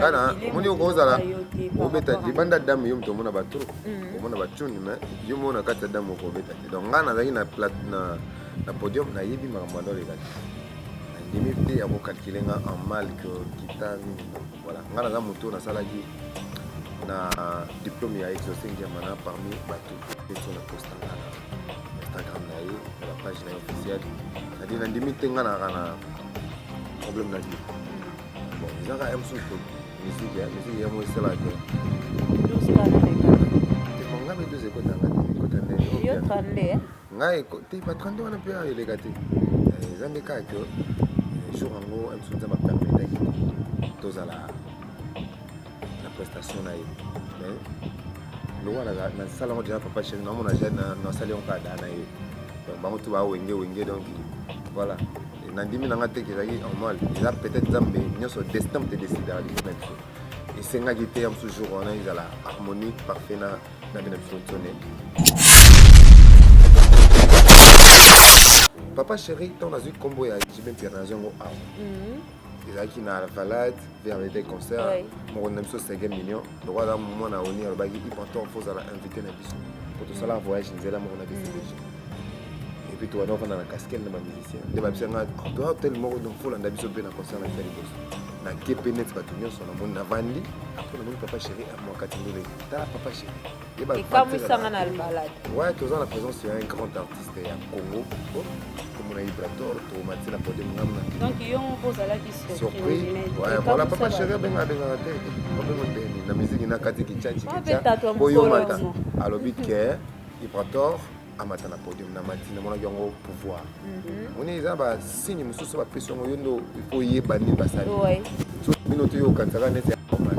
Kana moni okozala obeta libanda damu yo mtomona bato omona batuni mais yo mona kata damu okobeta donc ngana zaki na podium na yebi makambo ndo lekati ndimi pe ya ko calculer nga en mal que kita voilà ngana za moto na salaki na diplôme ya exo-5e mana parmi bato sur la poste na Instagram na ye la page na officielle c'est-à-dire na ndimi te ngana kana problème na vie bon ils ont un souffle musique ya moi c'est là que mon gars mais deux écoutes dans yo 32 ngai ti pas 32 on a pu aller les gâter ils ont des cas que jour en gros un souffle va permettre tous à la prestation là mais le wala na salon déjà papa chez nous on a jeune na salon pas dans yo donc ba mutu ba wenge donc voilà nandimi nanga te kezaki normal ils a peut-être zambe nyoso destin te décider à lui même chose et c'est nga qui am toujours on a ils a la harmonie parfait na bena fonctionner papa chéri ton a eu combo ya Jibin Pierre-Nazongo a ils a qui na la balade vers les concerts mon même chose 5 millions droit dans moment na oni alors bagi important faut ça inviter na biso pour tout ça là voyage nzela mon na décider et puis toi, on a la casquette de ma musicien. De ma musicien, toi, tellement de fois, on a besoin de concert avec les boss. Na kepenet batunyo son amon na vandi. Après, on a papa chéri à moi catégorie. T'as papa chéri. Et comme ça, on a le balade. Ouais, tu as la présence d'un grand artiste à Congo. Comme on a Ibrator, tu as Mathilde Podium. Donc, il y a un pose à la question. Surpris. Ouais, voilà, papa chéri, ben avec la tête. La musique, il y a Kati qui tchatchi. Boyo Mata. Alors, bit que Ibrator. Amata na podium na matina mona yango pouvoir on est ba signe mususu ba pression yondo il faut y bani basali so minuto yo kansaka net ya normal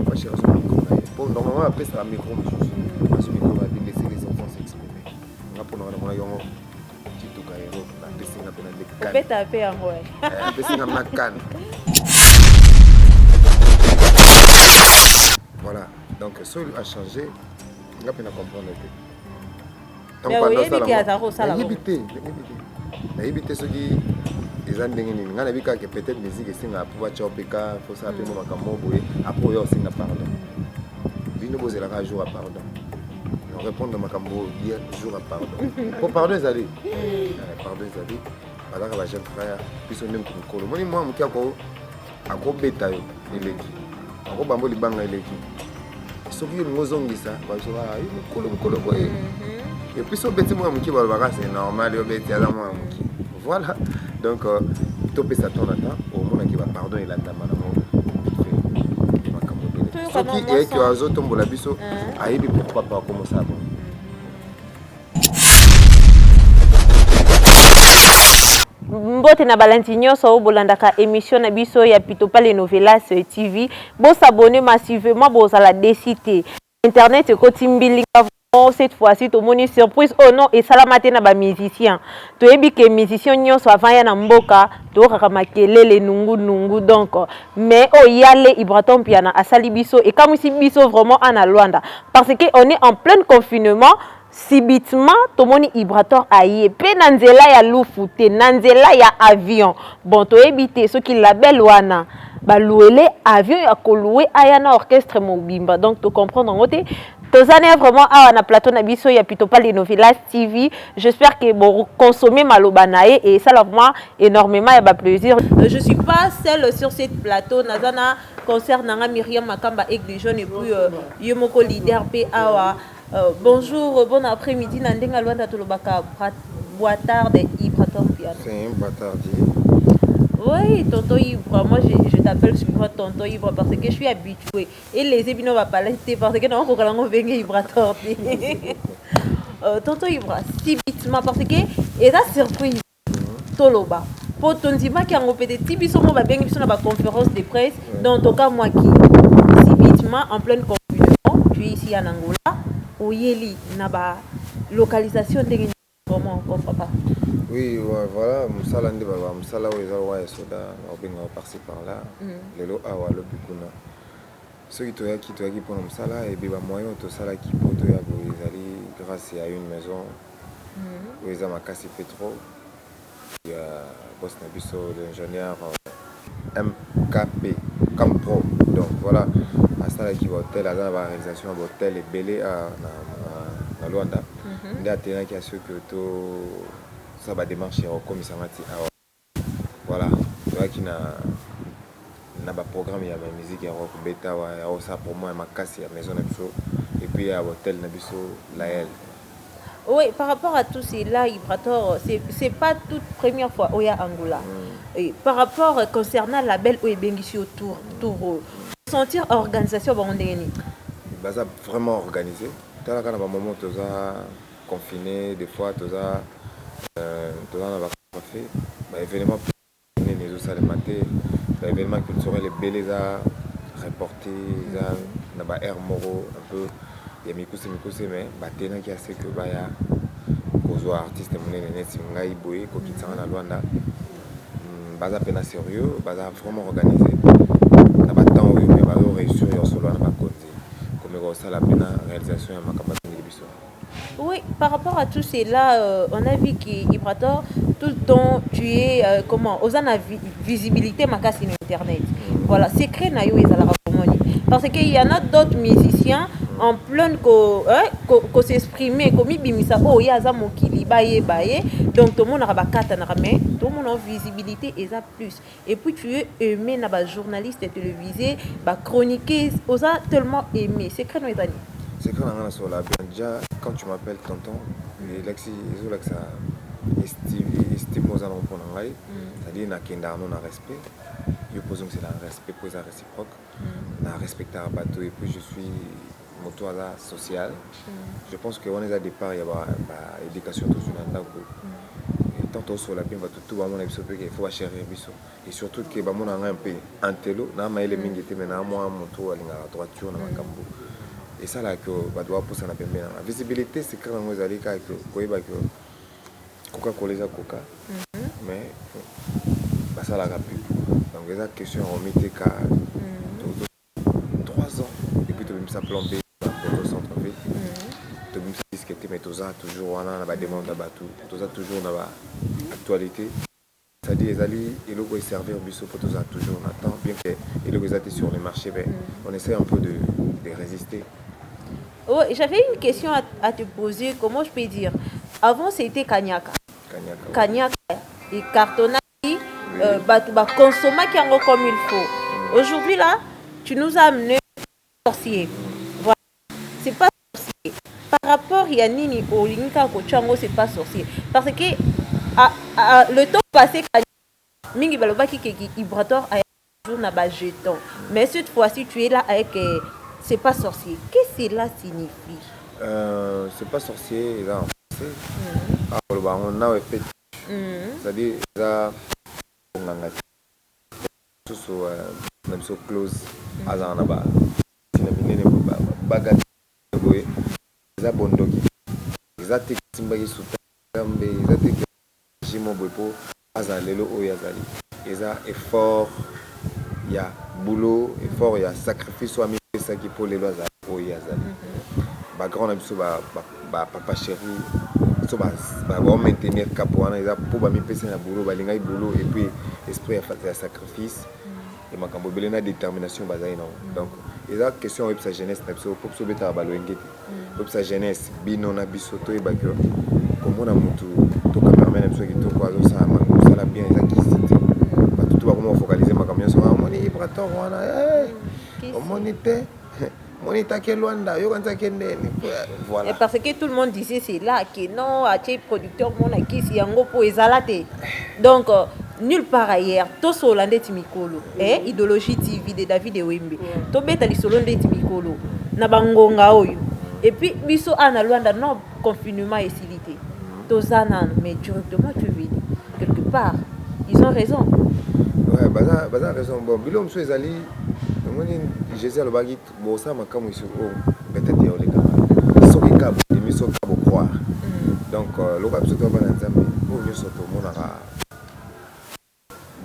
pas cher sur micro pour normalement après ça micro mususu parce que micro va laisser les enfants s'exprimer on a pour mona yango tito kairo na pesinga pena de kan peta pe yango pesinga na kan voilà donc ça a changé on a pena comprendre éviter ceux qui les ont dégainé. On a vu que peut-être musique est singa pour watcher opéka, faut ça appeler mon makambo boy. Après yo singa pardon. Vino poser la jour à pardon. On répond de makambo dire jour à pardon. Pour pardon les alliés. Pardon les alliés. Alors que la jeune frère puis on aime tout colo. Moi mon kiako ako beta yo eleki. Ako bambo libanga eleki. Soki yo ngozongisa ba so ba yo colo boy. Et puis ce petit moi qui va le voir c'est normal yo beti ala moi qui voilà donc topé ça ton attend au monde qui va pardon il attend madame ce qui est que azo tombola biso ayebi pourquoi pas comment ça bon mbote na balantinyo so bolandaka émission na biso ya Pitopale Novelas TV bo s'abonner massivement bo za la décité internet ko timbilinga cette fois-ci tout monde surprise oh non et salamate na ba musicien to yebi ke musicien nyonso avant ya na mboka to kaka makelele nungu donc mais oh yale Ibraton piana asali biso et comme si biso vraiment en Luanda parce que on est en plein confinement subitement tout monde Ibraton aye pe nanzela ya lufute nanzela ya avion bon to ebité ce qui label wana ba louer avion ya ko louer ayana orchestre mobimba donc tu comprendre en côté tozane vraiment à na plateau na biso ya Pitopale Novelas TV. J'espère que vous consommez malobanae et ça vraiment énormément et plaisir. Je suis pas seule sur cette plateau nazana concert nanga Myriam Makamba Eglijon et puis yomoko leader PA. Bonjour, bon après-midi nandenga Luanda tolobaka boitard de Ibraton piano. C'est un bâtard. Oui, tonton Ibra, moi je t'appelle souvent tonton Ibra parce que je suis habituée. Et les ébino va pas l'arrêter parce que non, on va venir Ibra torti. Tonton Ibra, subitement parce que et la surprise, Toloba. Pour ton dima qui a un petit tibiso, on va bien sur la conférence de presse. Dans ton cas, moi qui, subitement en pleine confinement, tu es ici en Angola, où Yeli n'a pas localisation de vraiment encore papa. Oui, ouais, voilà, musala ndi baba, musala weza wa soda, obenga par-ci par-là. Lelo awa lo bikuna. Ceux qui toyaki pour musala et biba moyen to sala qui poto ya boizali grâce à une maison. Weza makasi pétro. Il y a boss na biso l'ingénieur MKP. comme pro. Donc voilà, à ça qui va hôtel, à la réalisation de l'hôtel et belé à Luanda. Il y a des qui a su que tout ça va démarcher au commissariat. Voilà, toi qui n'a pas programme, il y a ma musique, il y a bêta, ça pour moi, ma casse, il y a maison et puis il y a l'hôtel Nabiso, la L. Oui, par rapport à tout cela, Ibrator, c'est pas toute première fois où il y a Angola. Et par rapport concernant la belle où il y a autour, sentir organisation burundienne. Bah ça vraiment organisé. Quand on a un moment où tu as confiné, des fois tu as fait, bah événement les autres salles maté, bah événement culturel les belles reporté, na ba air moro un peu. Il y a mikuse mais bah tena qui a ce que bah ya kozo artiste monene net ngai boye ko kitanga na Luanda. Bah ça peine sérieux, bah ça vraiment organisé. Na ba temps où mais bah réussir sur solo na ba côté. Comme ça la peine réalisation ya makamba biso. Oui, par rapport à tout cela, on a vu qu'Ibrator, tout le temps, tu es, comment, aux visibilité makasi sur Internet. Voilà, c'est créé na yo ezala komoni. Parce qu'il y en a d'autres musiciens en plein ko s'exprimer comme bimisa oh ya za mokili baye donc tout le monde a bakata na mais tout le monde a visibilité et ça plus. Et puis tu es aimé na ba journaliste télévisé, ba chroniqueur, osa tellement aimé. C'est créé no ezali. C'est quand on a sur la bien déjà quand tu m'appelles tonton et Lexi ça estime aux alentours pour nous c'est-à-dire na kenda non na respect je pose que c'est un respect pour ça réciproque na respecter un bateau et puis je suis moto social je pense que on est à départ il y a éducation tout sur la et tantôt sur la bien va tout va mon épisode qu'il faut chérir biso et surtout que ba mon un peu antello na ma ele mingi te mena moi moto alinga droiture na makambo. Et ça là que bah doit pousser na pembe na visibilité c'est quand on ezali ka que koyeba que Coca-Cola za Coca mais bah ça la rapide donc les question remettre ka 3 ans et puis tu même ça plombé dans le centre ville tu même discuter mais tous toujours on a ba demande ba tout ça toujours na ba actualité c'est-à-dire ezali et le quoi servir biso pour tous toujours on attend bien que et le quoi sur le marché mais on essaie un peu de résister. Oh, j'avais une question à te poser. Comment je peux dire? Avant, c'était Kanyaka. Kanyaka et cartonnage, consommer qui en comme il faut. Aujourd'hui, là, tu nous as amené sorcier. Voilà. C'est pas sorcier. Par rapport à Nini au Linka Kochango, c'est pas sorcier. Parce que le temps passé, Mingi Balobaki qui Ibrator a toujours n'a jeton. Mais cette fois-ci, tu es là avec. C'est pas sorcier. Qu'est-ce que cela signifie? C'est pas sorcier, là en français. On a fait. C'est-à-dire, ça, on a tout même sur close. On a pas. Bagat. Ça bon doki. Ça te timbaye sous tambe. Ça te jimo bopo. Azalelo oyazali. Et ça effort. Il y a boulot, effort, il y a sacrifice soit mis ça qui pour les lois au yazali. Ba grand ami papa chéri so ba on maintenir cap wana eza pour ba mi pesa na boulot ba linga boulot et puis esprit à faire sacrifice et makambo belena détermination bazai non. Donc eza question web sa jeunesse na biso pour so beta ba loengeti. Web sa jeunesse bino na biso to e ba que comme on a mutu to cameraman na biso ki to kwa zo sa la bien eza qui cité. Tout va comment focaliser ma camion sur mon Ibrator wana monita ke Luanda yo kanza kende voilà. Et parce que tout le monde disait c'est là que non acheter producteur mon qui si yango po ezalate. Donc nulle part ailleurs to solande timikolo idéologie TV de David Wembe to beta li solande timikolo na bangonga oyo et puis biso ana Luanda non confinement et silité to zana mais directement tu veux quelque part ils ont raison. Ouais, baza raison bon bilo monsieur ezali ngoni jésus le bagit bon ça makamu ici oh peut-être ya oleka so ki kabo mi so kabo croire donc lo ka biso to ba nzambe o nyo so to mona ka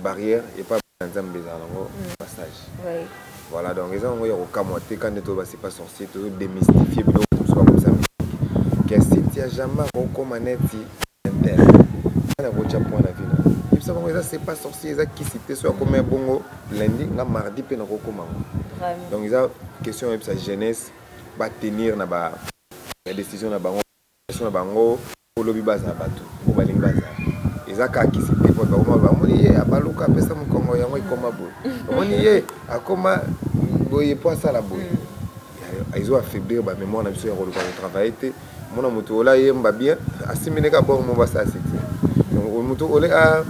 barrière et pas nzambe za ngo passage oui voilà donc ils ont yo ko kamote quand to ba c'est pas sorcier to démystifier bilo comme ça que si tu as jamais ko maneti inter na ko cha point la vie ça c'est pas sorcier ça qui cité soit comme un bongo lundi nga mardi pe na kokoma donc ils a question de sa jeunesse va tenir na ba la décision na bango question na bango pour lobi baza bato pour balingi baza ils a ka qui cité pour ba moni ye abaluka pesa mu kongo yango ikoma bo moni ye akoma boye pour ça la boye ils ont affaibli ba mémoire na biso ya koluka travailler mon moto là il m'a bien assimilé ka bon mon basa c'est donc moto olé a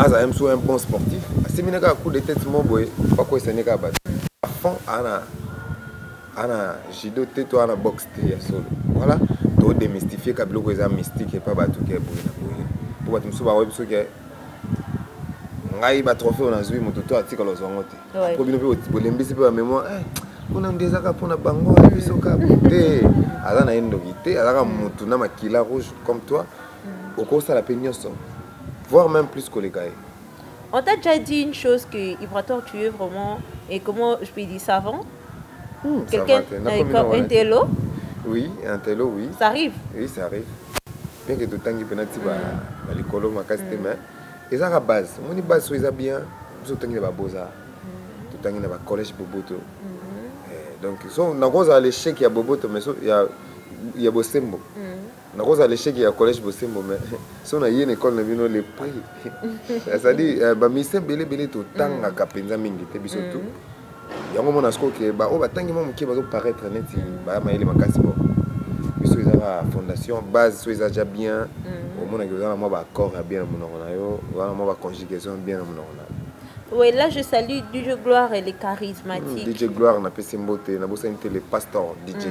un bon sportif assimilé ka coup de tête mon boy pas quoi ça n'est ka bat à fond ana judo tête toi ana boxe tête solo voilà to démystifier ka bloko ça mystique et pas batou ke boy na boy pour batou so ba web so ke ngai ba trophée on a zui moto to atika lo zongote pour bino pe bolembisi pe mémoire on a des accords pour la bango biso ka boté azana endogité azaka mutu na makila rouge comme toi au cours ça la peignoso voire même plus que les gars. On t'a déjà dit une chose que Ibrator tu es vraiment et comment je peux dire savant quelqu'un un télo. Oui, un télo oui. Ça arrive. Oui, ça arrive. Bien que tout tangi penati ba l'école ma casse mais et ça la base. Mon base soit bien, tout tangi ba boza. Tout tangi na ba collège Boboto. Donc on a cause à l'échec il y a Boboto mais il y a Bosembo. On a cause à l'échec il y a collège Bosembo mais si on a une école na bino les prix. Ça dit ba mise belé tout tanga kapenza mingi te biso tout. Yango mona sko ke ba o batangi mo muke bazo paraître neti ba maile makasi bo. Biso ezaka fondation base so déjà bien. Au mona ke za mo ba corps bien mo na yo, za mo ba conjugaison bien mo na. Oui, là je salue DJ Gloire et les charismatiques. DJ Gloire, on a fait Simbote, on a bossé les pasteurs, DJ.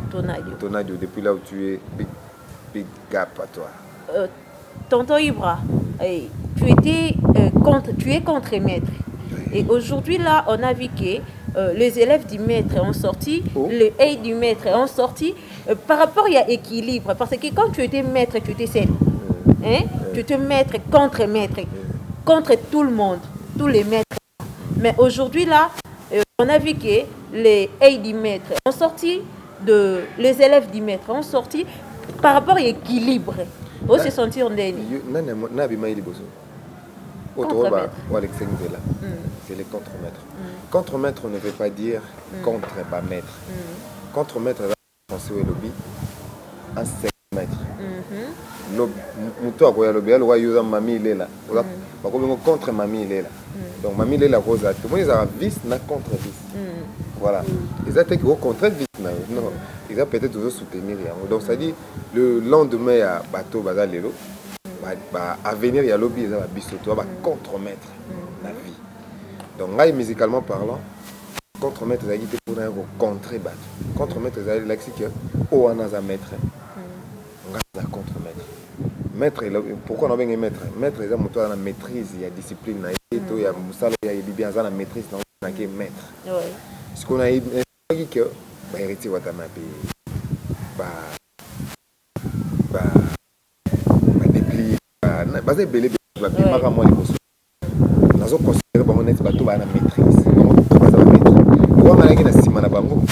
Tonadio, depuis là où tu es, big gap à toi. Tonton Ibra, tu es contre-maître. Et aujourd'hui là, on a vu que les élèves du maître ont sorti, les aides du maître ont sorti. Par rapport, il y a équilibre. Parce que quand tu étais maître, tu étais seul. Tu étais maître contre-maître, contre tout le monde. Tous les maîtres. Mais aujourd'hui là, on a vu que les aides du maître ont sorti, les élèves du maître ont sorti par rapport à l'équilibre. On se sentir en déni. C'est les contre-maîtres. Contre-maître ne veut pas dire contre pas maître. Contre-maître, c'est le lobby, un seul maître. Muto akoya lobby alwa yuza mami lela bakobengo contre mami lela donc mami lela koza tout monde a vice na contre vice voilà ils ont été au contraire vice non ils ont peut-être toujours soutenir donc ça dit le lendemain à bateau bazal lelo ba avenir ya lobby ils a biso toi ba contre-maître la vie donc là musicalement parlant contre-maître za gité pour un contrer bateau contre-maître za lexique o anaza maître ngasa contre-maître maître pourquoi on a bien maître maître c'est moto na maîtrise il y a discipline na eto ya musala ya bien za na maîtrise na ke maître ce qu'on a dit que ba héritier watana pe ba déplier ba c'est belé ba mara moi les boss nazo considérer ba honnête ba to ba na maîtrise ba za maître wa malaki na sima na bango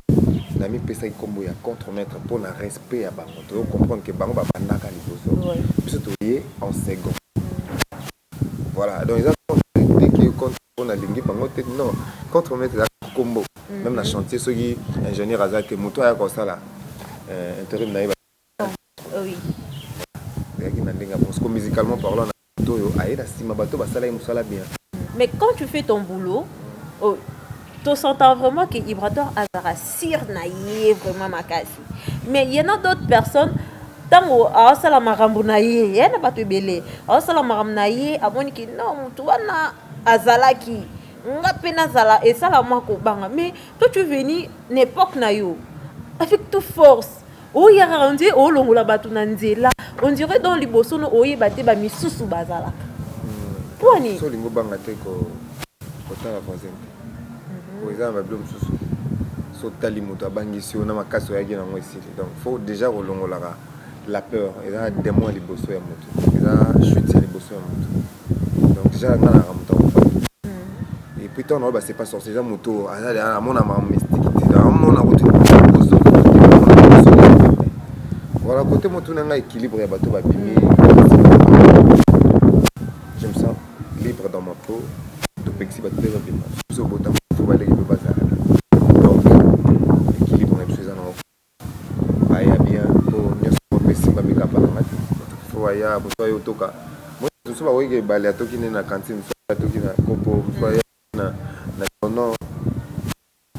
na mi pesa ikombo ya contre-maître pour na respect à bango to comprendre que bango ba bandaka liboso biso to yé en second voilà donc ils ont dit que contre on a lingi bango tête non contre-maître la combo même la chantier ceux qui ingénieur azak moto ya comme ça là intérim na oui qui na ndinga parce que musicalement parlant na to yo aïda sima bato ba sala musala bien mais quand tu fais ton boulot tu sens vraiment que Ibrator Azara sir naïe vraiment makasi mais il y en a d'autres personnes tango asala marambo naïe ya na bato belé asala marambo naïe amoni ki non mutu wana azalaki nga pena zala et ça la moi ko banga mais toi tu venu n'époque na yo avec toute force o ya rendu o longola bato na nzela on dirait dans liboso no oye baté ba misusu bazala poni so lingo banga te ko tala voisin pour exemple blum susu so tali moto abangisi ona makaso ya gina moi ici donc faut déjà rolongola la peur et là des mois les bosso ya moto et là chute les bosso ya moto donc déjà na ramuta et puis ton ba c'est pas sorti déjà moto à mon amant mystique dans mon route bosso voilà côté moto na équilibre ya bato ba bimi bokama po topekisi bato mpe babima biso botama fo baleki mpe bazala donc équilibre na biso eza nango baya bien po nyonso mpe simba mikapa nanga te fo aya mosu ayo otoka mosu bakoki ebale atoki nde na kantine mosu atoki na kopo mosu aya na tono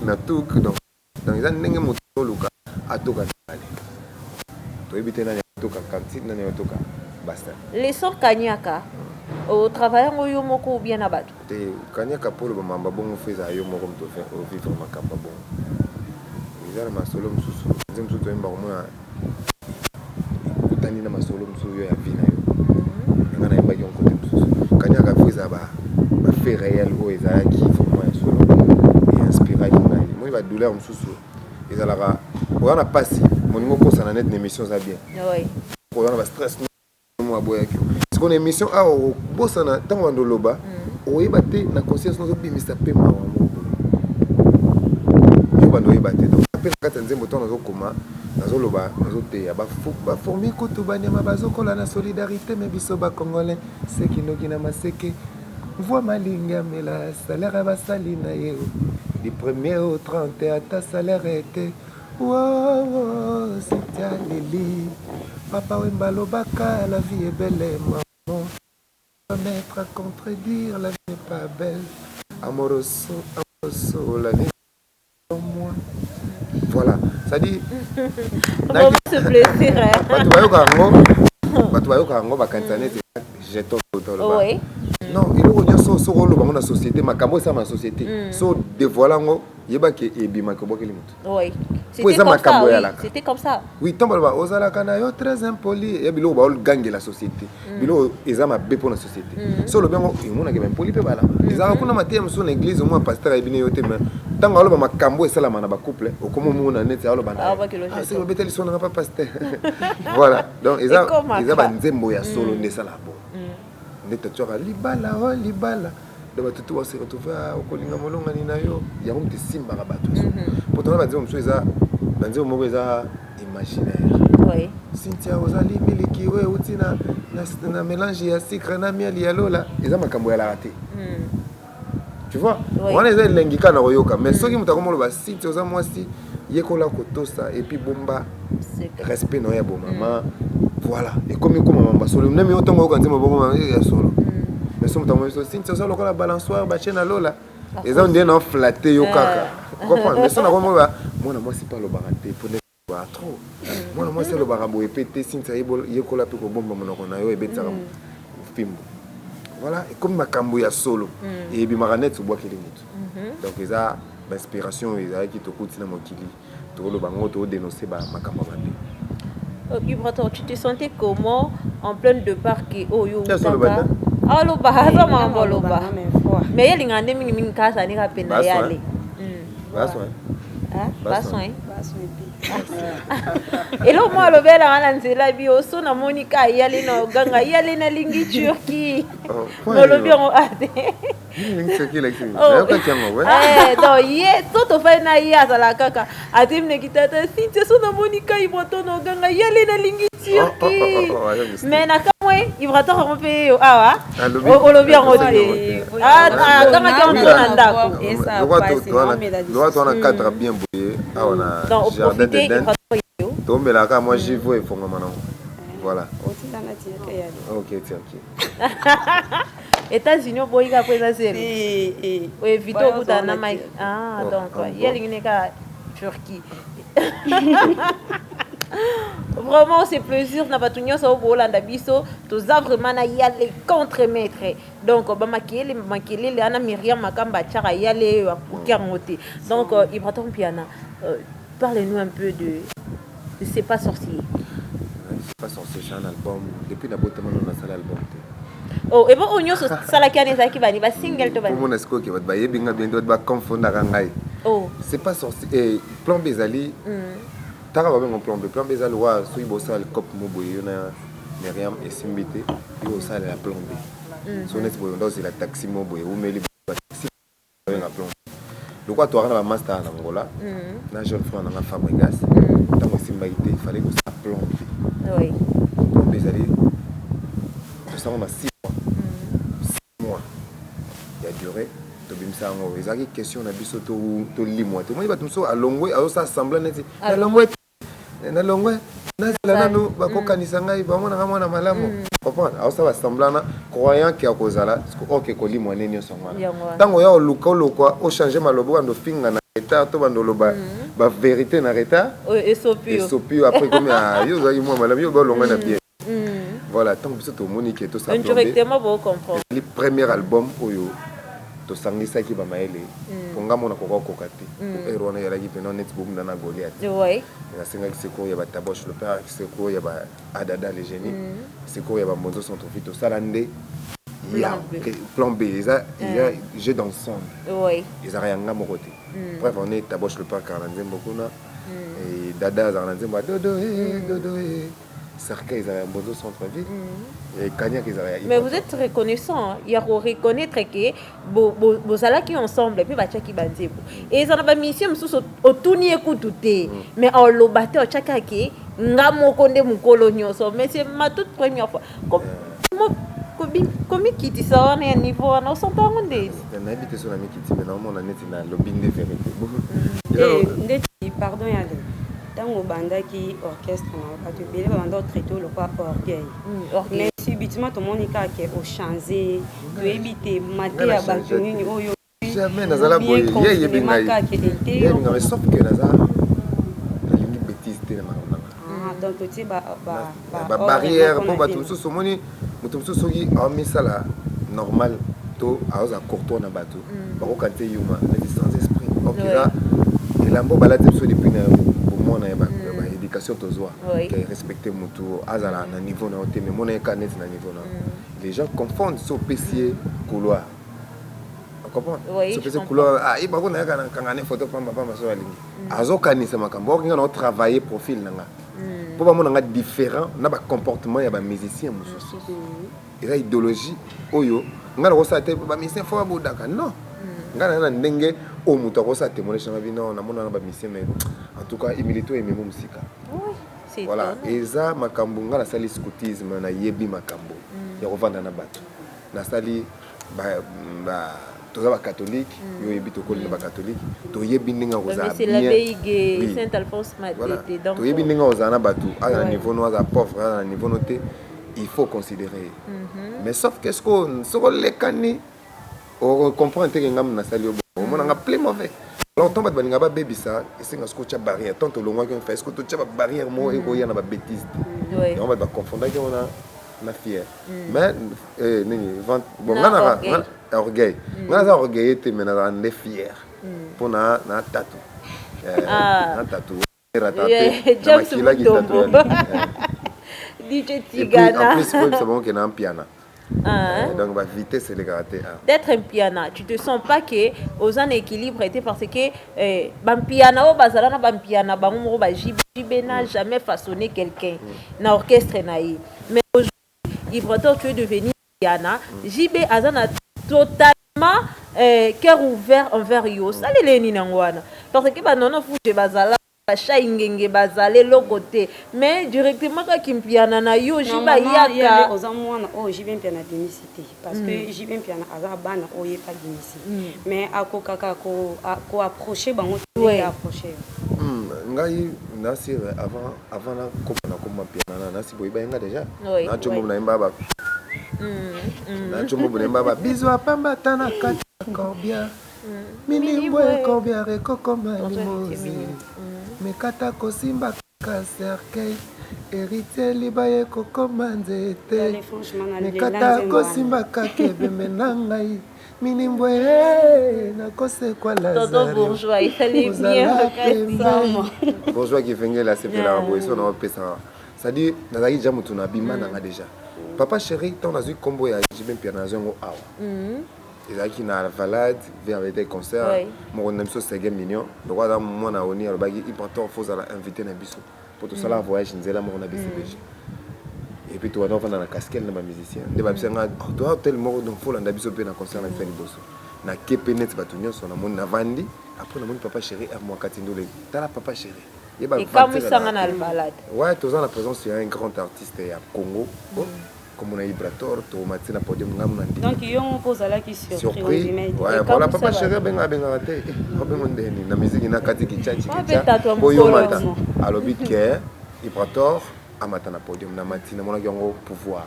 na tuk donc eza ndenge moto oluka atoka nale toyebi te nani atoka kantine nani atoka basta leson kaniaka otravaille yango yo moko ou bien na bato te kaniaka mpo oloba mamba bongo fo ezala yo moko moto ovivre makambo bongo eza na masolo mosusu nze mosusu toyemba komona ekutani na masolo mosusu yo ya vi na yo nga nayembaki yon kote mosusu kaniaka fo ezala bafe réel oyo ezalaki forma ya solo einspiraki ngai moi badouleur mosusu ezalaka oza na pasi moningo okosana net na émission eza bien oza na bastress aboyaki siko na émission awa okosana ntango bando oloba oyeba te na conscience nozobimisa mpe mawa moko yo bando oyeba te donc mpe na kati ya nzembo ntango nazokoma nazoloba nazoteya baformi kutu banyama bazokola na solidarité me biso bacongolais sekinoki na maseke voi malingi amela salaire ya basali na ye du 1er au 30 ata salaire ete C'était Lili, papa Wemba Lobaka, la vie est belle et maman. Mettre à contredire, la vie n'est pas belle. Amoroso, la vie est moi. Voilà, ça dit. Vraiment ce plaisir. Tu vas au bakantané, j'ai ton oui. Non, il y a so rôle dans la société, ma camo ça ma société. So dévoilant yeba ke ebima ko bokeli mutu. Oui. C'était comme ça. Oui, tant balba ozala kana yo très impoli et bilo ba gangue la société. Bilo ezama be pour la société. So le bien mona ke impoli pe bala. Ezala kuna matem so na église moi pasteur ebine yo te mais tant aloba makambo esala mana ba couple o comme mona net aloba na. Ah c'est le beteli so na pas pasteur. Voilà. Donc ezaba nzembo ya solo ndesala bo. Netatura libala o libala de batutu wa se retrouver au kolinga molonga ni na yo ya ko mtesimba ka batu pourtant ba nzembo msueza ba nzembo moko eza imaginaire oui Cynthia ozali miliki we utina na mélange ya sucre na miel ya lola eza makambo ya la raté tu vois on eza lengika na royoka mais soki mutakomo ba Cynthia oza mwasi yekola kotosa et puis bomba respect no ya bo maman. Voilà, et comme il commence à solo, même autant que quand il y solo. Mais si on a si tu as la balançoire, bâcher na lola, ils ont dit non flatté yo kaka. Comprends? Mais si on a comment moi c'est pas le baraté pour ne pas trop. Moi c'est le barabo et pété si tu as yekola pe ko bomba monoko yo et betsa fimbo. Voilà, et comme makambo ya solo et bi maranet so bois kili mutu. Donc ils a l'inspiration ils a qui te coûte na mokili. To le bango to dénoncer ba makambo baté. Vibrator, tu te sentais comment en plein de parc oh yo utaka ah lo bahaza mambo lo ba mais il ngande mingi kasa ni kapena yale bassoin et là moi le bela ngana nzela bi oso na monika yale na ganga yale na lingi turki no lo bi on ate donc yes to fa na ya sala kaka atim ne kitata Cynthia so na monika iboto no ganga yale na lingi turki mais na kamwe Vibrator rompe awa o bien rodé ganga ki on na ndako esa droit on a quatre bien boyé awa na jardin de den tombela ka moi j'y vois fonga manango voilà ok tiens États-Unis boyika pesa seri oui vito kutana mai donc yelingi ka Turquie. Vraiment c'est plaisir na batunyo so bolanda biso toza vraiment na yale contre-maître donc ba makele ana Myriam Makamba tchara yale kukiangote donc Vibrator Piana parlez-nous un peu de C'est pas sorcier. C'est pas sorcier, j'ai un album depuis d'abord on a ça l'album. Oh et bon on y a ça la canne ça qui va ni ba single to ba. Pour mon esco qui va ba yebinga bientôt ba confondre ngai. Oh c'est pas sorcier et plan Bezali. Tara ba ben plan Bezali wa so ibosa le cop mo boyo na Myriam et Simbité yo ça la plan B. So net boyo ndo c'est la taxi mo boyo ou meli taxi na plan. Le quoi toi na master en Angola. Na jeune frère na Fabregas. Tant Simbité il fallait que ça plan B. Oui. Plan Bezali. Ça on a 6 mois. sango ezaki question na biso to limwa te moi bato mosusu alongwe azosa semblant neti na longwe nazala nanu bakokanisa ngai bamonaka mwana malamu comprendre azosala semblant na croyant ke akozala oke kolimwa nini nyonso ngwana ntango oya oluka olokwa ochange maloba bando finga na retard to bando oloba bavérité na retard esopi après comme yo ozalaki mwa malamu yo balonga na bien voilà tant que tout monde qui est tout ça indirectement vous comprendre le premier album oyo to sangisaki ba maele ponga mona ko kokati erona yala ki pena net boum na Goliath oui na singa ki seko ya ba taboche le père ki seko ya ba adada les génies seko ya ba monzo sont fit to salande ya plan B il y a jeu d'ensemble oui ils a rien ngamo côté bref on est taboche le père Karlanzem bokuna et dada Karlanzem dodo dodo cercueil ils avaient un beau centre-ville et Kanya qu'ils avaient. Mais vous êtes reconnaissant, il y a reconnaître que vos allez qui ensemble et puis bacha qui bandé et ça n'a pas mission sous au tournier écouter mais en le batté au chaka qui ngamo konde mukolo nyoso mais c'est ma toute première fois comme qui dit ça on est à niveau on s'entend on dit on habite sur la mi qui dit mais normalement on a net na lobbying de vérité pardon yale tango bandaki orchestre na bato bele banda traité le quoi orgueil mais subitement tout monde ka ke au changer to éviter maté ya bato nini oyo jamais nazala boye ye binga mais sauf que nazala lingi bêtise te na makamba donc tu ba barrière pour bato so moni mutu so soki amisala normal to aoza courtois na bato bako kanté yuma mais sans esprit OK là il a beau balader sur depuis on a une éducation tozoa qui respecter mutu azala na niveau na hôtel mais mon canet na niveau na les gens confondent ce PC couloir comprendre ce PC couloir ah il ba ko na kangane photo pamba pamba so alingi azokanisa makambo ko ngana travailler profil nanga pour ba mona différent na ba comportement ya ba musicien mususu eza idéologie oyo ngana ko sa te ba musicien fo ba bodaka non ngana na ndenge o mutu ko sa témoigner chama bino na mona na ba musicien mais en tout cas imilito et memo musika c'est voilà eza makambo ngana sali scoutisme na yebi makambo ya kovanda na bato na sali ba toza ba catholique yo yebi to kolina ba catholique to yebi ninga koza c'est la Beige Saint Alphonse Matete donc to yebi ninga koza na bato à niveau no à pauvre à niveau noté il faut considérer mais sauf qu'est-ce qu'on soko lekani on comprend que ngam na sali o mona nga plein mauvais alors tant baninga ba baby ça c'est nga scotcha barrière tant to longwa qu'on fait ce que to tcha barrière mo e ko yana ba bêtise et on va confondre que on a na fier mais nini bon ngana orgueil ngana orgueil te mais na ndé fier pour na tatou na tatou James Mutombo DJ Tigana en plus c'est bon que na piano donc la vitesse c'est le caractère d'être un piano tu te sens pas que aux en équilibre était parce que bam piano bazala na bam piano bango ba JB n'a jamais façonné quelqu'un na orchestre naï mais aujourd'hui Ibroto tu es devenu piano JB azana totalement cœur ouvert envers yo ça les ni nangwana parce que ba non fouche bazala chaingenge bazale lokote mais directement ka kimpiana na yo jiba yaka ozamwana o jibe mpiana démicité parce que jibe mpiana aza bana oye pas démicité mais akokaka ko approcher bango te approcher ngai nasi avant na kopana koma piana nasi boy ba nga déjà na chomo na mbaba na chomo na mbaba biso apamba tana kati corbia mimi mbwe corbia rekokoma limozi mekata kosimba ka cercueil héritier libaye kokoma nzete mekata kosimba ka kebembe na ngai minimbwe nakosekwa Tonton Bourgeois il fallait bien bourgeois qui vengait la c'est la boisson na pesa ça dit nazaki déjà mutu na bima nanga déjà papa chéri ton azui combo ya jibem piano zongo awa ezalaki na valade vers des concerts mon même so c'est mignon donc là moi na oni alobaki important faut ala inviter na biso pour tout ça la voyage nzela mo na BCBG et puis toi on va na casquette na ba musicien de ba bisenga toi tellement donc faut la biso pe na concert na feli bosso na kepenet batunyo so na mon na vandi après na mon papa chéri moi katindole tala papa chéri et comme ça na valade ouais tous en la présence il y a un grand artiste à Congo comme on a Ibrator, to matin na podium ngam na ndi. Donc on pose là qui surpris. Ouais, voilà papa chéri benga te. Benga ndeni na musique na kati kichachi kicha. Boyo mata. Alors bit que Ibrator amata na podium na matina mona yango pouvoir.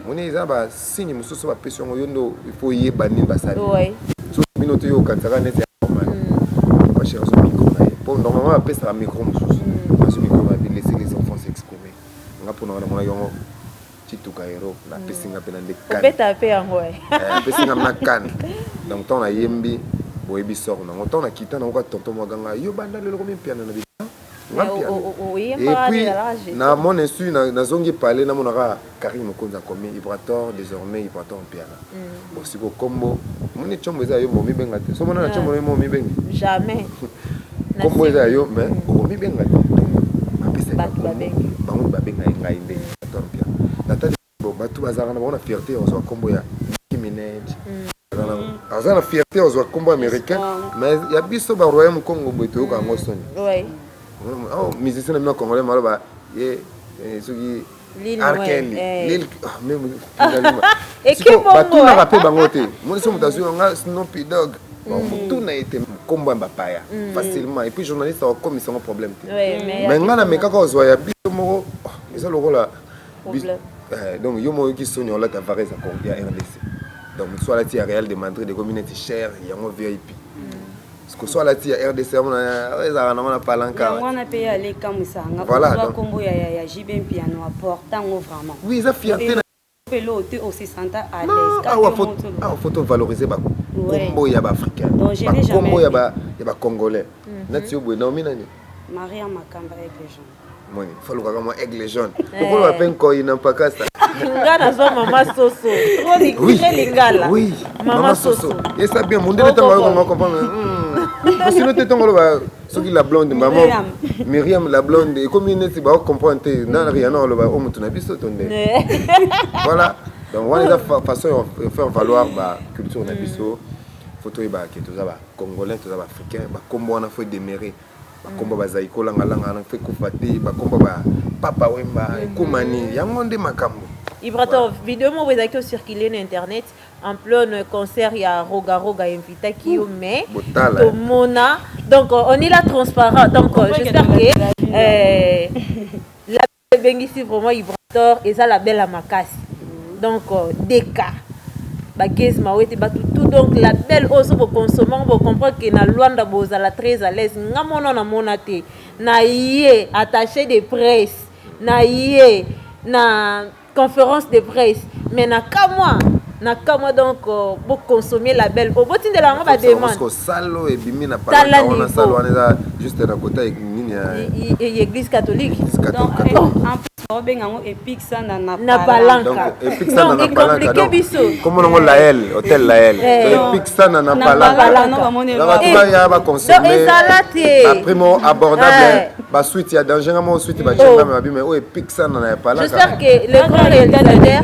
Moni eza ba signe mususu ba pression yondo il faut yeba ni basali. Ouais. So minoto yo katsaka net normal. Pas cher son micro na. Bon normalement après ça micro mususu. Ce micro va laisser les enfants s'exprimer. On va prendre mona yango Tituka hero na pesinga pena de kan. Beta pe yango eh. Pesinga na kan. Donc ton na yembi boyebi sort na. Ton na kita na ko tonton mwaganga yo banda le combien piano na et puis, na mon insu, na zongi parler, na mon ara Karim Konza commis Ibrator, désormais Ibrator en piano. Bon, si vous combo, mon échombe est à yo, momi bengate. So mon a chombo momi beng. Jamais. Combo est à yo, mais momi bengate. Apisa babeng. Bango babeng na inde Ibrator en piano. Natali bon, batu bazara na bona fierté on soit combo ya Nicki Minaj. Alors la fierté on soit combo américain, mais il y a biso ba royaume Congo boito ka ngosoni. Ouais. Oh, musicien de congolais malaba et soki Arkeli Lil même et qui bon tout na rappé bangote mon so mutasu nga Snoopy Dogg tout na été combo mbapaya facilement et puis journaliste a comme son problème mais nga na meka ko zo ya biso moko ça le rôle donc yo mo ki sonyo la ta varese ko ya RDC donc soit la tia Real de Madrid de communauté cher ya mo VIP que soit la tia RDC on a palanca on a payé aller comme ça voilà donc combo ya JB piano important vraiment oui ça fierté na pelo on se sent à l'aise ah faut valoriser ba combo ya ba africain combo ya ba congolais natio bo na mina ni Maria Makamba avec les gens moni faut ka mo aigle jaune pourquoi va pen ko ina pakasta ngana zo mama soso trop lingala oui mama soso et ça bien mon délai tango ko comprendre sinon tu es ce qui la blonde maman Myriam la blonde et comme il ne pas comprendre dans rien non le ba o mutu na biso tonde voilà donc on a façon faire valoir ba culture na biso photo ba que tout ça ba congolais tout ça ba africain ba kombo on a fait démérer ba kombo ba zaiko langa na fait kufati ba kombo ba papa wemba kumani yango nde makambo Ibrator vidéo mo wezaki circuler na internet en plein concert il y a Roga invité qui mais tout mona donc on est là transparent donc j'espère que la bengisi vraiment Ibrator et ça la belle à makasi donc deka bagez mawete tout donc la belle aussi pour consommer pour comprendre que na Luanda bozala très à l'aise ngamona na monate na yé attaché de presse na yé na conférence de presse mais na kama donc pour consommer la belle au bout de la on demande parce que salo et bimi na pas on a salo on est juste à côté avec nini et église catholique donc en plus epic ça na palanca donc epic ça na palanca donc comme on la L hôtel la L epic ça na palanca là ya ba consommer après mon abordable ba suite ya danger mo suite ba chamba ma bi mais o epic ça na palanca j'espère que le grand réalisateur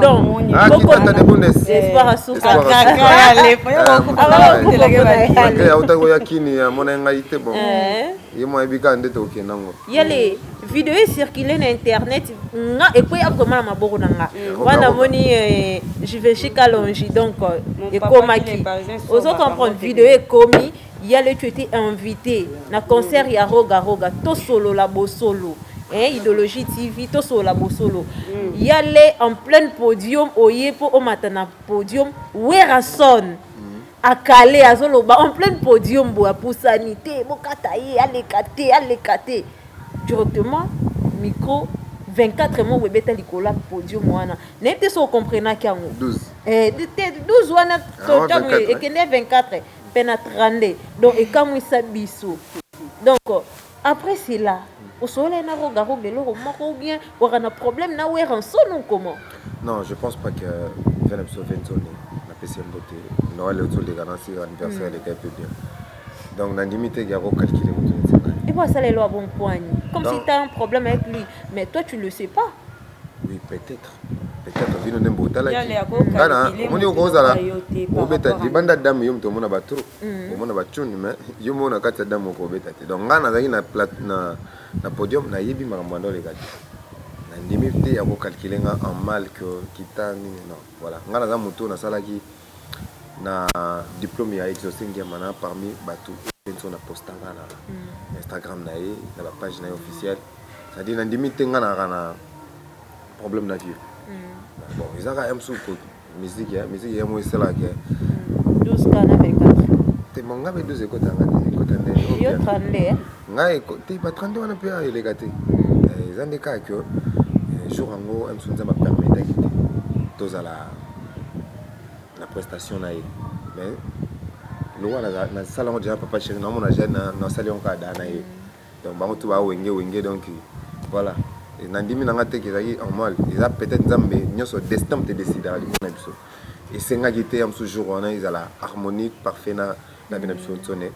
donc beaucoup de bundes espoir à souka ya utago ya kini ya mona ngai te bon yemo ebika ndete okenango yale vidéo circuler na internet nga et puis après ma maboko nanga wana moni je vais chez Kalonji donc et komaki ozo comprendre vidéo et komi yale tu étais invité na concert ya Roga to solo la bosolo idéologie TV to solo la bosolo yale en plein podium oye po o matana podium wera son akale azoloba en plein podium bo apusanité bokata ye alekate directement micro 24 mots webeta likola podium wana nete so comprena kango 12 wana to tango ekende 24 pena 32 donc ekamwisa biso donc après cela au soleil na Roga loro moko bien ou un problème na wera son comment non je pense pas que Venom Sovenzoni na PC mbote no ale autour de garantie anniversaire de quelque bien donc na limite garo calculer mon et moi ça les lois bon point comme si tu as un problème avec lui mais toi tu le sais pas oui peut-être vino nembo tala kana moni okozala obeta dibanda dame yo mto mona batru mona bachuni mais yo mona kata dame ko beta te donc ngana zaki na podium na yebi makambo ndo le kati na limite ya calculer en mal que kitani non voilà ngana za moto na salaki na diplôme ya exaucé ngiamana parmi batu sur na postanga na Instagram na la page na officielle ça dit na limite ngana kana problème na vie bon ils ont un sou musique ya moi c'est là que 12 kana 24 te monga be 12 écoute ngati yo 32 ngai te pas 32 wana pe il est gâté ils ont des cas que jour en gros un sou ça m'a permis d'être tous à la prestation na mais le roi na salon déjà papa chéri na mon agent na salon ka da na donc bango tu ba wenge donc voilà et nandimi na ngate ki zaki en mal ils a peut-être nzambe nyoso destin te décider ali na biso et senga gité am ce jour on a ils a la harmonique parfait na bina biso tonné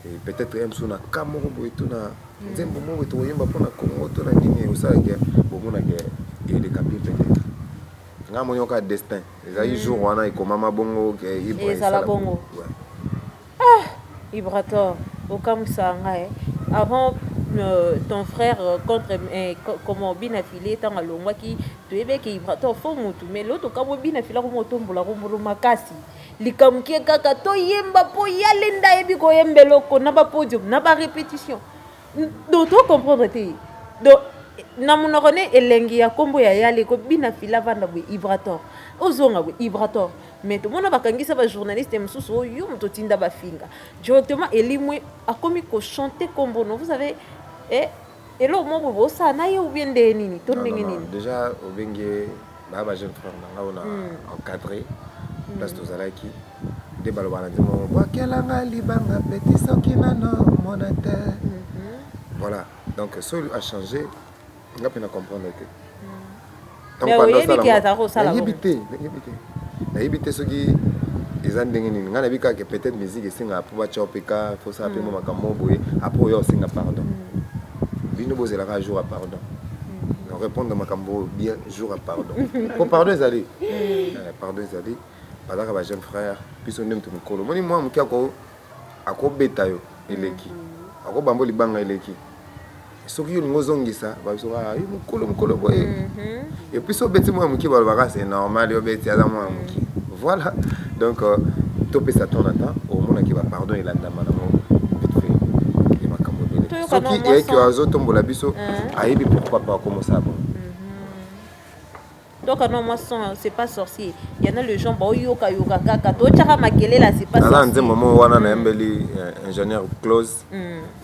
et peut-être am suna kamoro bo etuna nzembo mo to yemba pona kongo to na ndimi usala ke bo mona ke et les capitaux peut-être nga mo yoka destin ils a eu jour on a ko mama bongo ke Ibra sala bongo Ibrator au Kamsanga avant ton frère contre comment bien affilé tant à l'omba qui tu es que Ibrator faut mutu mais l'autre comme bien affilé comme tombola comme makasi likamkie kaka to yemba po yalenda ebi ko yembelo ko na ba podium na ba répétition donc tu comprendre te donc na monokone elengi ya kombo ya yale ko bina fila vanda bu Ibrator ozonga bu Ibrator mais tout monde bakangisa ba journaliste mususu yo muto tinda ba finga directement elimwe akomi ko chanter kombo no vous savez et lo mo bo ça na yo bien de nini to ndenge nini déjà au bengue ba jeune frère na on a encadré place to zalaki de balobana ndimo ba kelanga libanga petit soki nano monateur voilà donc ça a changé on a pu comprendre que mais oyebi ki atako sala yebite soki eza ndenge nini ngana bika que peut-être musique esinga po ba chopeka faut ça pe mo makambo boye après yo singa pardon bino bozela ka jour à pardon on répondre makambo bien jour à pardon pour pardon ezali pardon ezali bazaka ba jeune frère puis on ndem to mukolo moni moi mukia ko akobeta yo eleki akobambo libanga eleki soki yo ngozongisa ba so yo mukolo boye et puis so beti moi muki ba baka c'est normal yo beti aza moi muki voilà donc topé ça ton attend au monde qui va pardon et la dame na mo vite fait et makambo bele soki et que azo tombola biso ayebi pourquoi pas comment ça bon. Donc non moi c'est pas sorcier il y en a le gens ba yoka kaka to chaka makele là c'est pas sorcier là nze maman wana na embeli ingénieur close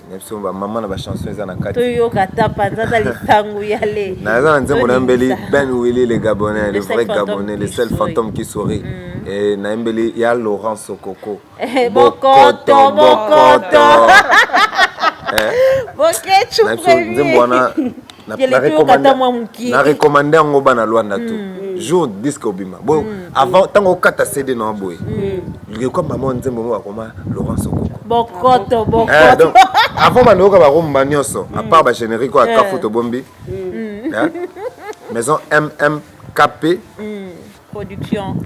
nepso ba maman na ba chanson eza na kati to yoka tapa nzata lisangu yale na nze mo na embeli Ben Willy les Gabonais le vrai Gabonais le seul fantôme qui sourit et na embeli ya Laurent Sokoko bokoto bokechu nze mwana na recommandé ngo bana Luanda tout jour disque obima bon avant tango kata CD na boy le comme maman nzembo mo akoma Laurent Sokoko bokoto donc avant bana oka ba romba nyoso à part ba générique à Kafuto Bombi maison MMKP production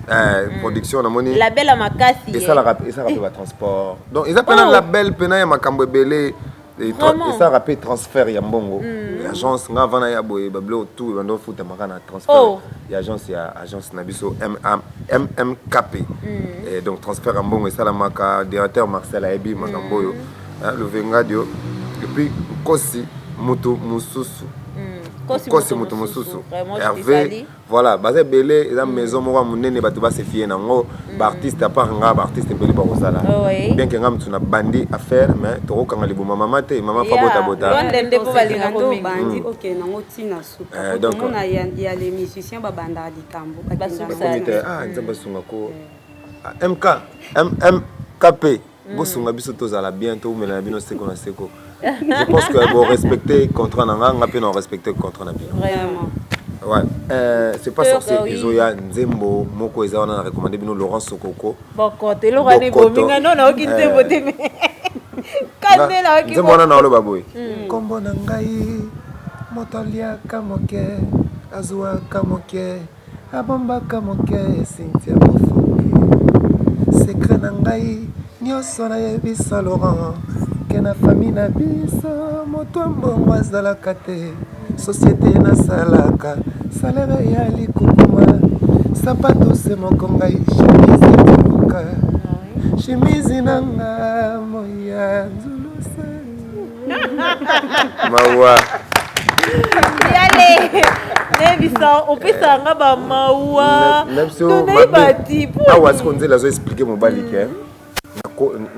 production na moni label à makasi et ça rappelle transport donc ils appellent un label pena ya makambo belé et ça rappelle transfert ya mbongo l'agence nga vana ya boye bablo tout bando futa makana transfert ya agence na biso MMKP et donc transfert ya mbongo et ça la maka directeur Marcel Aebi makambo yo le vengadio et puis kosi moto mususu kosi moto mususu Hervé voilà basé belé la maison mo munene bato ba se fier nango ba artiste à part nga ba artiste belé ba kosala bien que ngam tuna bandi à faire mais to kanga libuma mama te mama fa bota ndende po balinga ko bandi OK nango tina suka donc on a il y a les musiciens ba banda likambo nzamba sunga ko MMKP bosunga biso tozala bientôt mais bino seko na seko je pense que bon respecter contrat nanga pe non respecter contrat na bino vraiment ouais c'est pas sorcier izoya nzembo moko eza na recommander bino Laurent Sokoko bokote lo gane bominga non na okinte bote me kandela okimo nzembo na lo baboy kombo na ngai motolia kamoke azwa kamoke abomba kamoke Cynthia Mofongi secret na ngai nyoso na yebisa Laurent ke na famille na biso moto mbongo azalaka te société nasalaka salaire ya likukuma sapato se moko ngai chemise etuka chemise nanga moya nzulusa mawa yale nebisa opesanga bamawa tonayebati awa sikonzela azoexplike mobali ke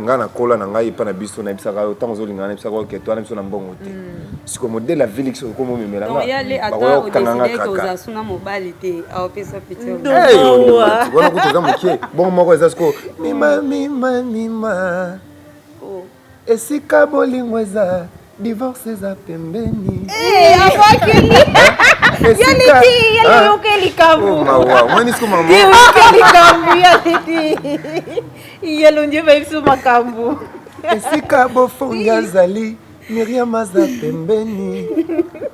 nga na kola na ngai epa na biso nayebisaka ntango ozolingana nayebisaka oke toana biso na mbongo te siko modele ya ville sokomomemelangakanganga wana kutu eza mokie bongo moko eza siko mima esika bolingo eza divorce eza pembeni esika bofongi azali miriam aza pembeni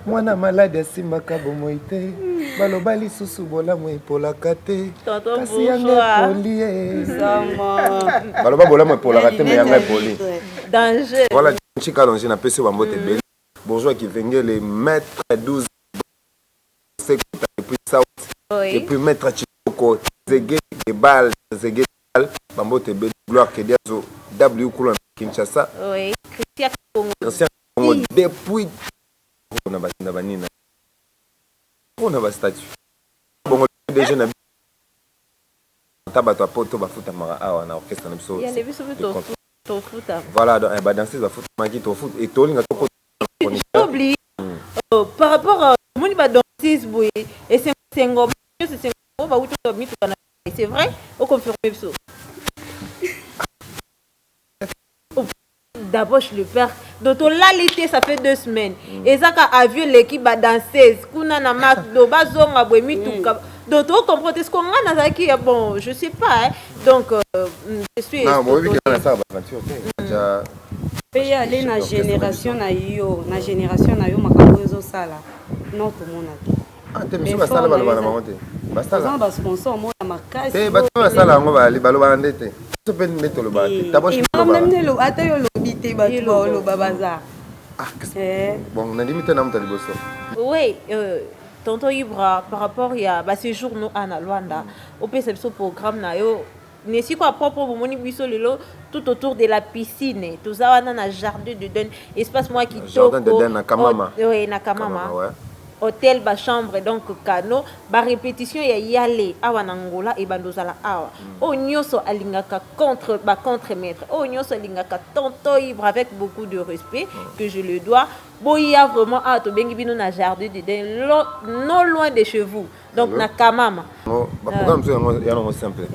mwana maladi asimbaka bomoi te baloba lisusu bolamu epolaka te kasi yanga epoli baloba bolamu epolaka te me yanga epoli voilà chika longi na pese bambote beli bourgeois qui venait les maître 12 et puis South et puis maître Chikoko Zege Gebal bambote beli gloire que Dieu W Kula Kinshasa Christian Congo depuis on a batina banina on a ba statut bon déjà na tabato poto bafuta mara awa na orchestre na biso voilà donc danser bafuta maki to foot et tolinga to oublie par rapport à moni ba danser boye et c'est ngoma ba uto mitu kana c'est vrai au confirmer ça d'abord je le perds donc là l'été ça fait 2 semaines et ça ka avion l'équipe ba danseuse kuna na mak do bazonga boye mitu donc on comprend ce qu'on a nazaki bon je sais pas hein. Donc je suis non moi oui que na ça aventure déjà pe ya les na génération na yo makambo ezosala non tout le monde ah te monsieur basala baloba na mamonte basala ba sponsor mo na makasi te bato basala ngo baloba ndete to pe neto lo ba te tabosh lo ba lo ata yo lo bité ba lo ba bazar bon na limite na mta liboso oui tonton Ibra par rapport à ces jours nous à Luanda au PCPSO programme na yo nesi quoi propre moni biso lelo tout autour de la piscine tout ça on a jardin de Den espace moi qui jardin de Den na Kamama oui na Kamama hôtel ba chambre donc kano ba répétition ya yale awa na Angola et bandozala awa o nyoso alingaka contre maître o nyoso alingaka tonton Ibra avec beaucoup de respect que je le dois boya vraiment à to bengi bino na jardin de Den non loin de chez vous donc na Kamama ba programme ya no simple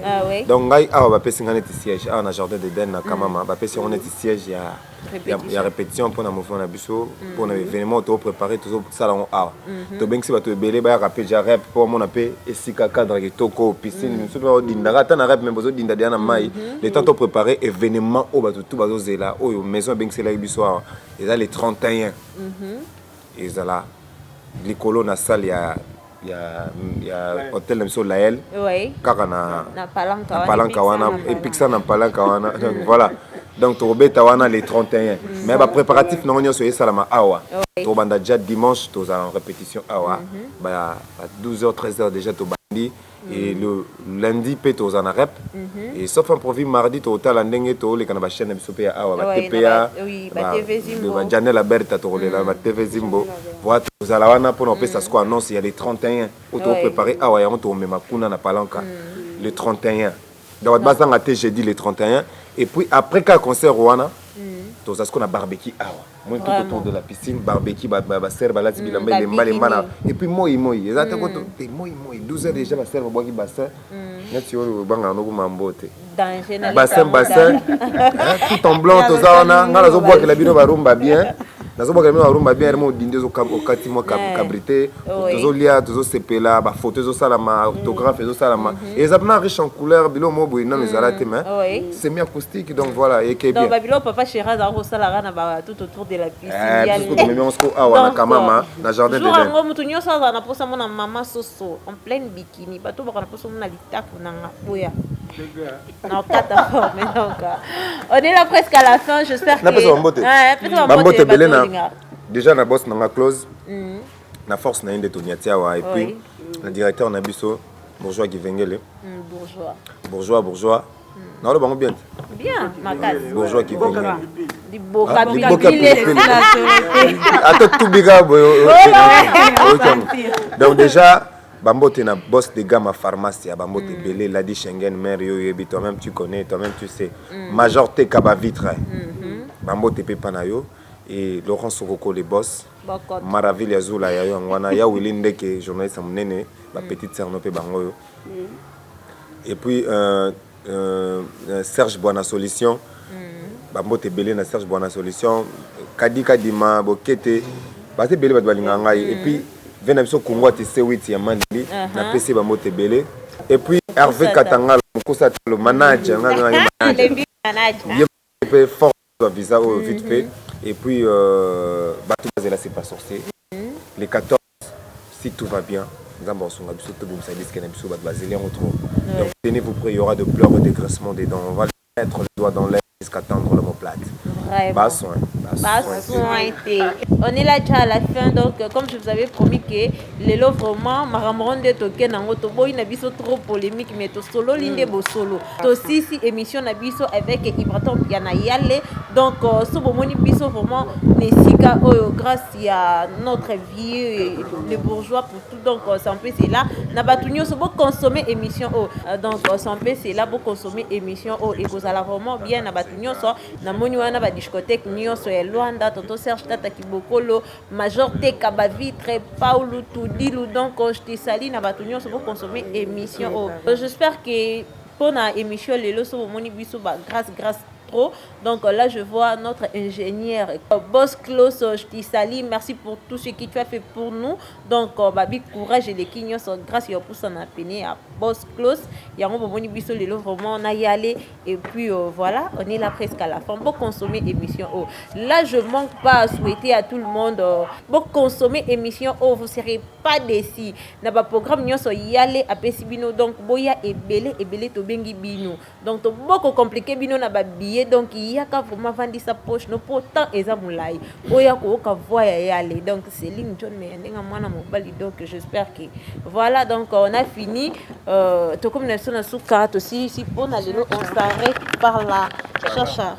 donc ngai awa ba pesi ngane siège awa na jardin de Den na Kamama ba pesi on est siège ya répétition pour na mouvement na biso pour na événement to préparer toujours ça awa to bengi ba to belé ba rappeler ja rep pour mon appel esika cadre ki toko piscine so ba dinda ta na rep même bozo dinda dia na mai le temps to préparer événement o ba tout bazo zela o maison bengi c'est là biso awa et là les 31 et là les colons na salle il y a hôtel Nemso Lael kaka na palanka wana et pixa na palanka wana donc voilà donc to robeta wana les 31 mais ba préparatif non nyo so salama awa to banda déjà dimanche to en répétition awa ba à 12h 13h déjà to bandi et le lundi pe to en rep et sauf imprévu mardi to hotel ndenge to le kana ba chaîne biso pe awa ba TPA ba TV Zimbo ba Janel Alberta to le ba TV Zimbo voilà to ala wana pour on ça quoi annonce il y a les 31 auto préparé awa ya on to mema kuna na palanka le 31 donc bazanga te jeudi le 31 et puis après qu'un concert Rwanda tout ça ce qu'on a barbecue moi tout autour de la piscine barbecue ba serre ba lati bilamba les mbala et puis moi exactement moi 12h déjà ba serre ba boki bassin neti yo banga no kumambote bassin tout en blanc tout ça on a ngala zo boki la bino ba rumba bien nazo boki la bino ba rumba bien mo dinde zo okati mo cabrité zo lia zo sepela ba photo zo salama autographe zo salama et ça bien riche en couleurs bilo mo boy non les alate mais c'est mi acoustique donc voilà et que bien donc babilo papa Chéraz a rosalara na ba tout autour de la piscine tout ce que même on se awa na Kamama na jardin de Den ngo mutu nyosa za na posa mona mama soso en pleine bikini bato ba na posa mona litaku na ngapoya Non, 4 fois, mais donc, on est là presque à la fin, j'espère que... Bambote Belena, déjà, na boss na close, na force na inde Toniatiawa, et puis, le directeur na biso, Bourgeois Givengele. Bourgeois. Non, le bango bien. Bien, ma case. Bourgeois Givengele. Du Boka Attends, tout biga. Donc déjà, Bambote na boss de gamme à pharmacie, Bambote Belé, l'a dit Schengen, mère, toi-même tu connais, toi-même tu sais. Major T Kaba Vitre. Bambote Pepanayo. Et Laurent Sokoko, les boss. Maraville Azula, Yangwana, Ya Willinde, qui est journaliste à Mnene, ma petite sœur Nopé Bangoyo. Et puis Serge Boana Solution. Bambote Belé na Serge Boana Solution. Kadi Kadima, Bokete. Bate Belé Badbalinganga. Et puis, Venabso Kongo, TC8, Yamani, na PC Bambote Belé. Et puis, Hervé Katanga, le manager. Il peut fort visa vite fait. Et puis, Batou Bazela, c'est pas sorcier. Les 14, si tout va bien, donc tenez-vous prêts, il y aura de pleurs et dégraissement des dents. On va mettre le doigt dans l'air jusqu'à tendre l'omoplate. Bas soin. On est là déjà à la fin, donc comme je vous avais promis que les lots vraiment, Maramoron de Token en Otobo, il n'a pas trop polémique, mais tout solo, l'inde beau solo. Aussi, si émission n'a pas avec Ibraton Piana Yale, donc ce moment biso vraiment Nessika, grâce à notre vie, les bourgeois pour tout, donc sans peu c'est là. N'a pas tout nous pour consommer émission, donc sans peu c'est là pour consommer émission, et vous allez vraiment bien n'a pas tout nous ça, n'a monuana ba discothèque nous so Luanda, Tonto Serge Tata Kibokolo, Major T Kabavitre, Paulo Toudilu, donc je te salue n'a pas tout nous pour consommer émission. J'espère que pour la émission les lots sont moni biso ba grâce trop. Donc là je vois notre ingénieur Boss Close, je te salue, merci pour tout ce que tu as fait pour nous. Donc babi courage et les kignons grâce à pour son appéné à Boss Close. Il y a un bon biso les lots vraiment on a y aller et puis voilà, on est là presque à la fin pour consommer émission. Là je manque pas à souhaiter à tout le monde pour consommer émission. Vous serez pas déçus. N'a pas programme nous so y aller à Pesibino, donc boya et belé to bengi bino. Donc to beaucoup compliqué bino na ba billet, donc il y a qu'à vraiment vendre sa poche no pourtant ezamulai oya ko ka voya yale. Donc c'est Céline John mais ndenga mwana mobali, donc j'espère que voilà, donc on a fini to comme na sona souka to si on a on s'arrête par là chacha.